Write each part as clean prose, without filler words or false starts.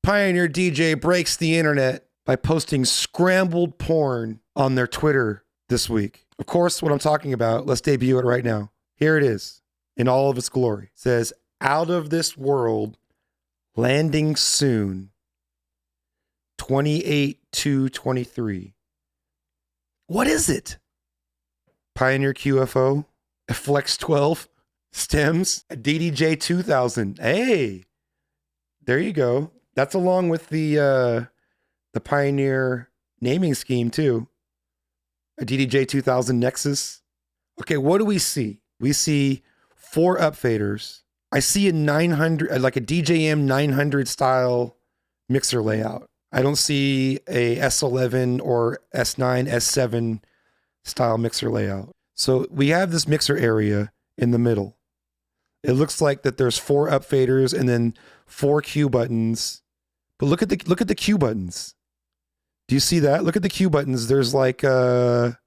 Pioneer DJ breaks the internet by posting scrambled porn on their Twitter this week. Of course, what I'm talking about, let's debut it right now. Here it is in all of its glory. It says, out of this world, landing soon, 28/2/23. What is it? Pioneer QFO, a Flex 12, stems, a DDJ 2000. Hey, there you go. That's along with the Pioneer naming scheme too. A DDJ 2000 Nexus. Okay, what do we see? We see 4 upfaders. I see a 900, like a DJM 900 style mixer layout. I don't see a S11 or S9, S7 style mixer layout. So we have this mixer area in the middle. It looks like that there's 4 upfaders and then 4 Q buttons. But look at the Q buttons. Do you see that? Look at the Q buttons. There's like the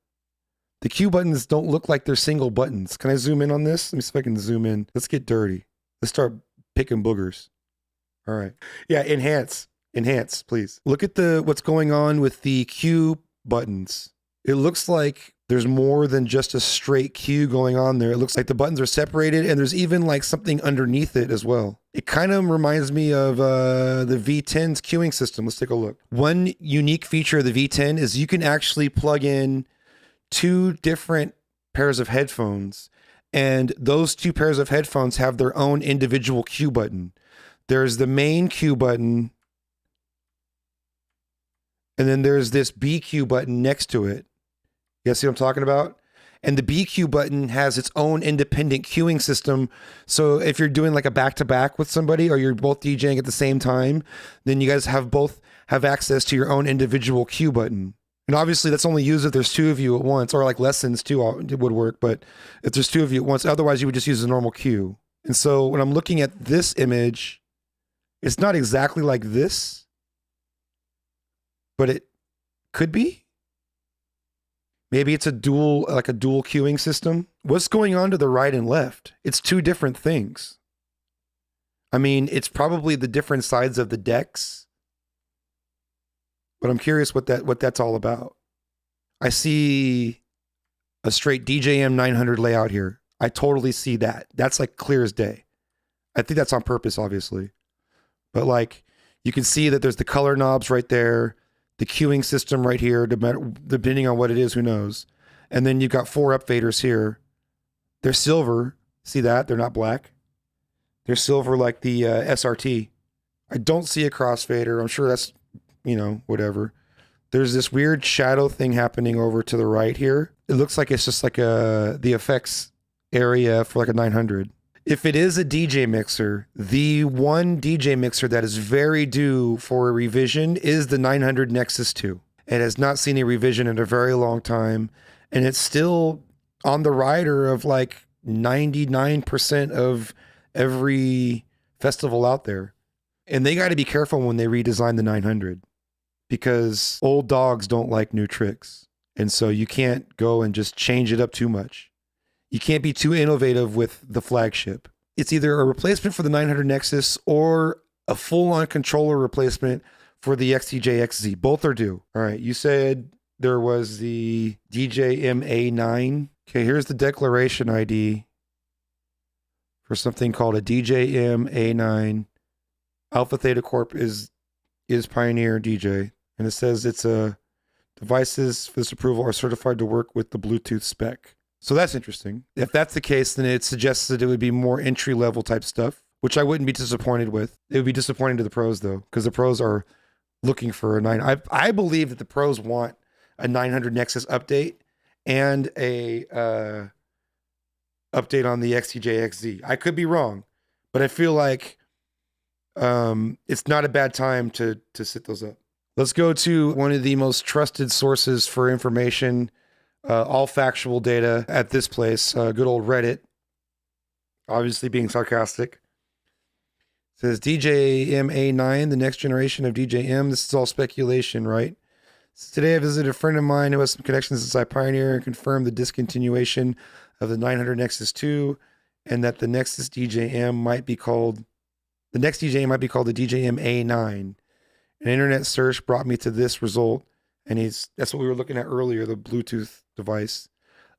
Q buttons don't look like they're single buttons. Can I zoom in on this? Let me see if I can zoom in. Let's get dirty. Let's start picking boogers. All right. Yeah, enhance, please. Look at what's going on with the Q buttons. It looks like there's more than just a straight Q going on there. It looks like the buttons are separated and there's even like something underneath it as well. It kind of reminds me of the V10's queuing system. Let's take a look. One unique feature of the V10 is you can actually plug in 2 different pairs of headphones, and those 2 pairs of headphones have their own individual Q button. There's the main Q button, and then there's this BQ button next to it. You guys see what I'm talking about? And the BQ button has its own independent queuing system. So if you're doing like a back-to-back with somebody, or you're both DJing at the same time, then you guys both have access to your own individual Q button. And obviously that's only used if there's 2 of you at once, or like lessons too would work. But if there's 2 of you at once, otherwise you would just use a normal Q. And so when I'm looking at this image, it's not exactly like this, but it could be. Maybe it's a dual queuing system. What's going on to the right and left? It's 2 different things. I mean, it's probably the different sides of the decks, but I'm curious what that's all about. I see a straight DJM 900 layout here. I totally see that. That's like clear as day. I think that's on purpose, obviously. But like, you can see that there's the color knobs right there. The queuing system right here, depending on what it is, who knows. And then you've got 4 upfaders here. They're silver. See that? They're not black. They're silver like the SRT. I don't see a crossfader. I'm sure that's, whatever. There's this weird shadow thing happening over to the right here. It looks like it's just like the effects area for like a 900. If it is a DJ mixer, the one DJ mixer that is very due for a revision is the 900 Nexus 2. It has not seen a revision in a very long time, and it's still on the rider of like 99% of every festival out there. And they got to be careful when they redesign the 900, because old dogs don't like new tricks. And so you can't go and just change it up too much. You can't be too innovative with the flagship. It's either a replacement for the 900 Nexus or a full-on controller replacement for the XTJ-XZ. Both are due. All right, you said there was the DJM-A9. Okay, here's the declaration ID for something called a DJM-A9. Alpha Theta Corp is Pioneer DJ, and it says it's devices for this approval are certified to work with the Bluetooth spec. So that's interesting. If that's the case, then it suggests that it would be more entry-level type stuff, which I wouldn't be disappointed with. It would be disappointing to the pros, though, because the pros are looking for a 9. I believe that the pros want a 900 Nexus update and a update on the XTJ-XZ. I could be wrong, but I feel like it's not a bad time to set those up. Let's go to one of the most trusted sources for information, all factual data at this place, good old Reddit, obviously being sarcastic. It says DJM-A9, the next generation of DJM. This is all speculation, right? So today I visited a friend of mine who has some connections inside Pioneer and confirmed the discontinuation of the 900 Nexus 2 and that the next DJM might be called the DJM-A9. An internet search brought me to this result. And that's what we were looking at earlier, the Bluetooth device.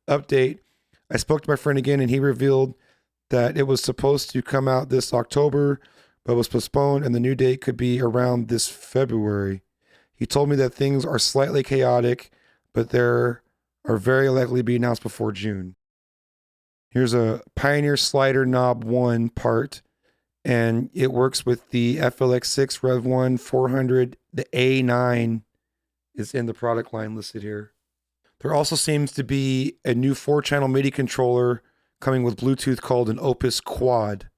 Update. I spoke to my friend again and he revealed that it was supposed to come out this October, but was postponed and the new date could be around this February. He told me that things are slightly chaotic, but there are very likely to be announced before June. Here's a Pioneer Slider Knob 1 part, and it works with the FLX6 Rev 1 400. The A9 is in the product line listed here. There also seems to be a new 4-channel MIDI controller coming with Bluetooth called an Opus Quad.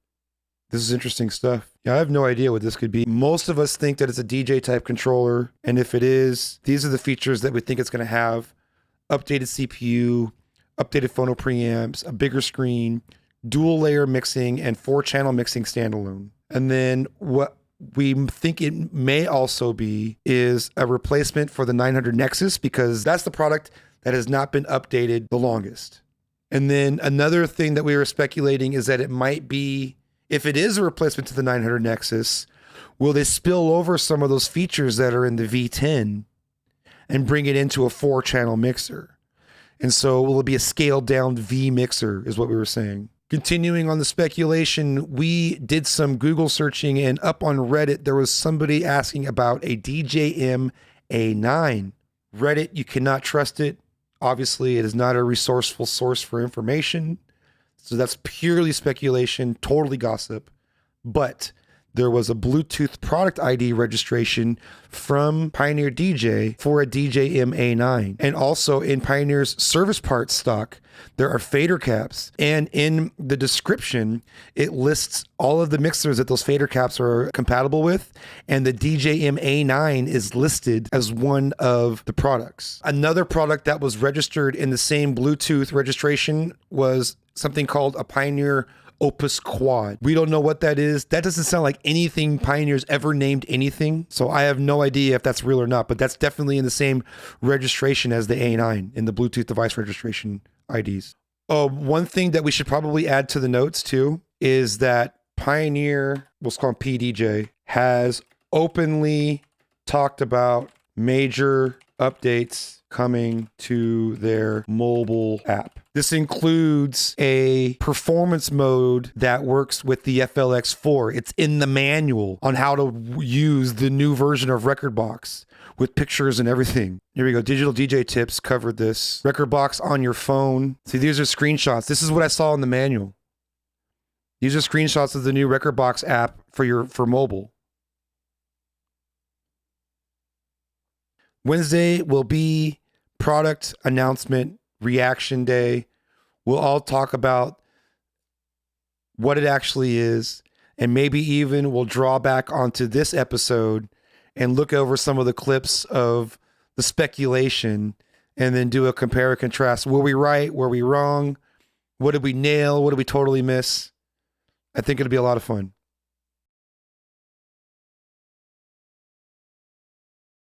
This is interesting stuff. Yeah, I have no idea what this could be. Most of us think that it's a DJ type controller. And if it is, these are the features that we think it's going to have. Updated CPU, updated phono preamps, a bigger screen, dual layer mixing, and 4-channel mixing standalone. And then what we think it may also be is a replacement for the 900 Nexus, because that's the product that has not been updated the longest. And then another thing that we were speculating is that it might be, if it is a replacement to the 900 Nexus, will they spill over some of those features that are in the V10 and bring it into a 4-channel mixer? And so will it be a scaled down V mixer is what we were saying. Continuing on the speculation, we did some Google searching, and up on Reddit, there was somebody asking about a DJM A9. Reddit, you cannot trust it. Obviously, it is not a resourceful source for information. So that's purely speculation, totally gossip. But there was a Bluetooth product ID registration from Pioneer DJ for a DJM A9. And also in Pioneer's service parts stock, there are fader caps. And in the description, it lists all of the mixers that those fader caps are compatible with. And the DJM A9 is listed as one of the products. Another product that was registered in the same Bluetooth registration was something called a Pioneer Opus Quad. We don't know what that is. That doesn't sound like anything Pioneer's ever named anything. So I have no idea if that's real or not, but that's definitely in the same registration as the A9 in the Bluetooth device registration IDs. One thing that we should probably add to the notes too is that Pioneer, we'll call him PDJ, has openly talked about major updates coming to their mobile app. This includes a performance mode that works with the FLX4. It's in the manual on how to use the new version of Rekordbox with pictures and everything. Here we go. Digital DJ Tips covered this. Rekordbox on your phone. See, these are screenshots. This is what I saw in the manual. These are screenshots of the new Rekordbox app for mobile. Wednesday will be product announcement reaction day. We'll all talk about what it actually is, and maybe even we'll draw back onto this episode and look over some of the clips of the speculation and then do a compare and contrast. Were we right? Were we wrong? What did we nail? What did we totally miss? I think it'll be a lot of fun.